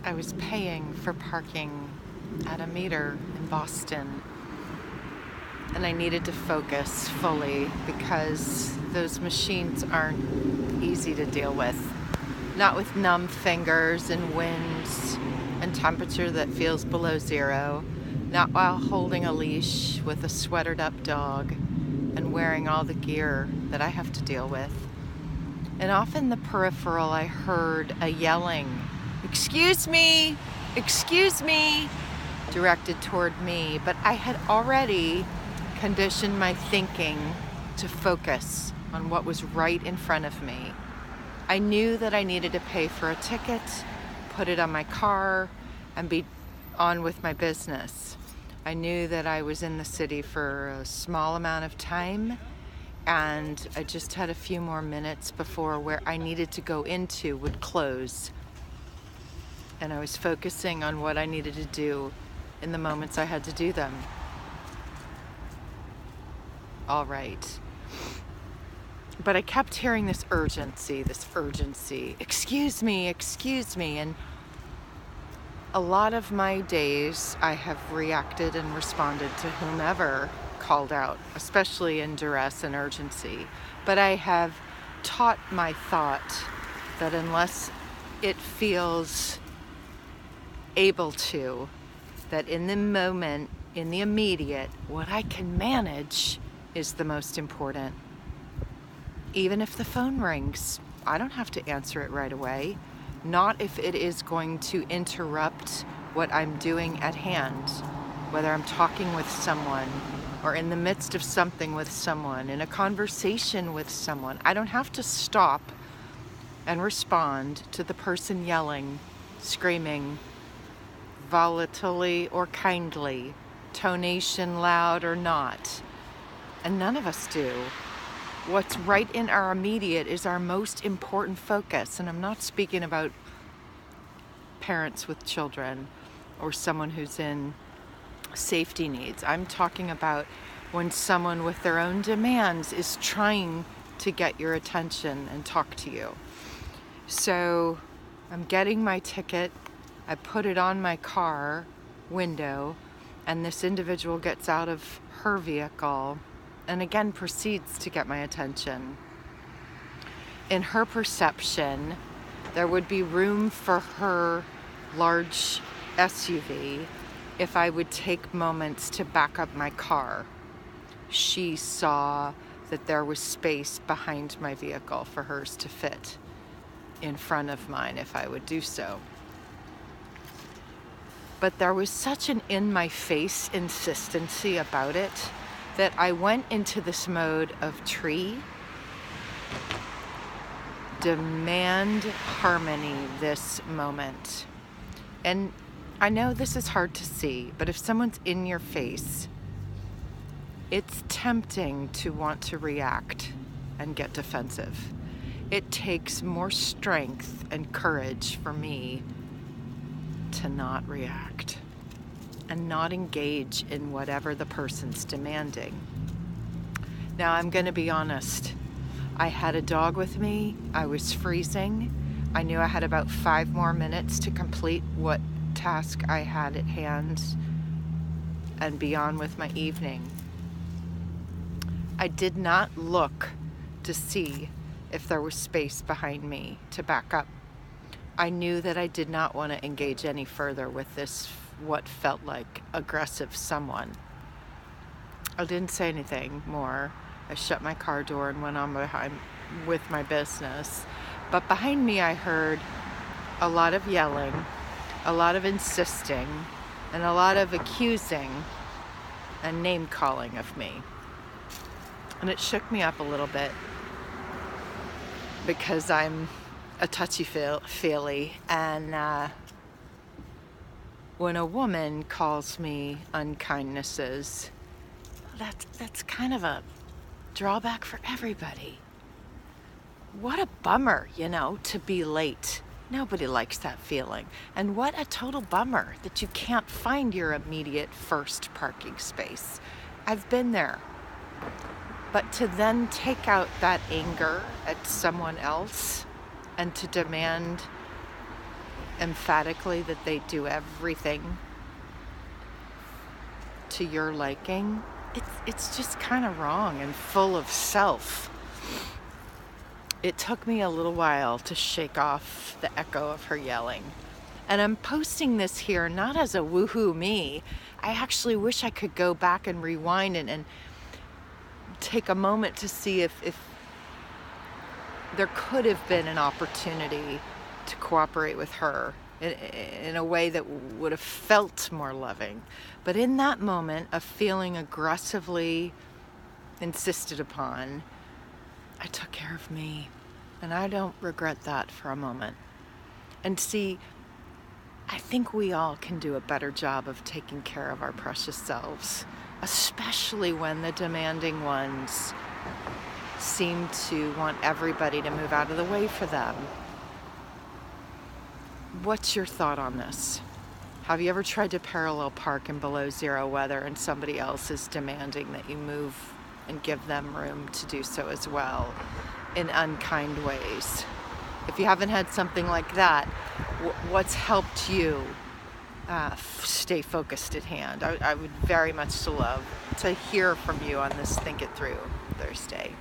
I was paying for parking at a meter in Boston, and I needed to focus fully because those machines aren't easy to deal with. Not with numb fingers and winds and temperature that feels below zero. Not while holding a leash with a sweatered up dog and wearing all the gear that I have to deal with. And off in the peripheral, I heard a yelling, "Excuse me, excuse me," directed toward me. But I had already conditioned my thinking to focus on what was right in front of me. I knew that I needed to pay for a ticket, put it on my car, and be on with my business. I knew that I was in the city for a small amount of time, and I just had a few more minutes before where I needed to go into would close. And I was focusing on what I needed to do in the moments I had to do them. All right. But I kept hearing this urgency, excuse me. And a lot of my days I have reacted and responded to whomever called out, especially in duress and urgency. But I have taught my thought that unless it feels able to, that in the moment, in the immediate, what I can manage is the most important. Even if the phone rings, I don't have to answer it right away. Not if it is going to interrupt what I'm doing at hand, whether I'm talking with someone or in the midst of something with someone, in a conversation with someone. I don't have to stop and respond to the person yelling, screaming, volatilely or kindly, tonation loud or not. And none of us do. What's right in our immediate is our most important focus. And I'm not speaking about parents with children or someone who's in safety needs. I'm talking about when someone with their own demands is trying to get your attention and talk to you. So I'm getting my ticket. I put it on my car window, and this individual gets out of her vehicle and again proceeds to get my attention. In her perception, there would be room for her large SUV if I would take moments to back up my car. She saw that there was space behind my vehicle for hers to fit in front of mine if I would do so. But there was such an in-my-face insistency about it that I went into this mode of tree, demand harmony this moment. And I know this is hard to see, but if someone's in your face, it's tempting to want to react and get defensive. It takes more strength and courage for me to not react and not engage in whatever the person's demanding. Now, I'm going to be honest. I had a dog with me. I was freezing. I knew I had about 5 more minutes to complete what task I had at hand and be on with my evening. I did not look to see if there was space behind me to back up. I knew that I did not want to engage any further with this, what felt like aggressive someone. I didn't say anything more. I shut my car door and went on with my business. But behind me I heard a lot of yelling, a lot of insisting, and a lot of accusing and name calling of me. And it shook me up a little bit because I'm a touchy-feely, and when a woman calls me unkindnesses, that's kind of a drawback for everybody. What a bummer, to be late. Nobody likes that feeling. And what a total bummer that you can't find your immediate first parking space. I've been there. But to then take out that anger at someone else and to demand emphatically that they do everything to your liking, it's just kind of wrong and full of self. It took me a little while to shake off the echo of her yelling. And I'm posting this here not as a woohoo me. I actually wish I could go back and rewind and take a moment to see if there could have been an opportunity to cooperate with her in a way that would have felt more loving. But in that moment of feeling aggressively insisted upon, I took care of me. And I don't regret that for a moment. And see, I think we all can do a better job of taking care of our precious selves, especially when the demanding ones seem to want everybody to move out of the way for them. What's your thought on this? Have you ever tried to parallel park in below zero weather and somebody else is demanding that you move and give them room to do so as well in unkind ways? If you haven't had something like that, what's helped you stay focused at hand? I would very much love to hear from you on this Think It Through Thursday.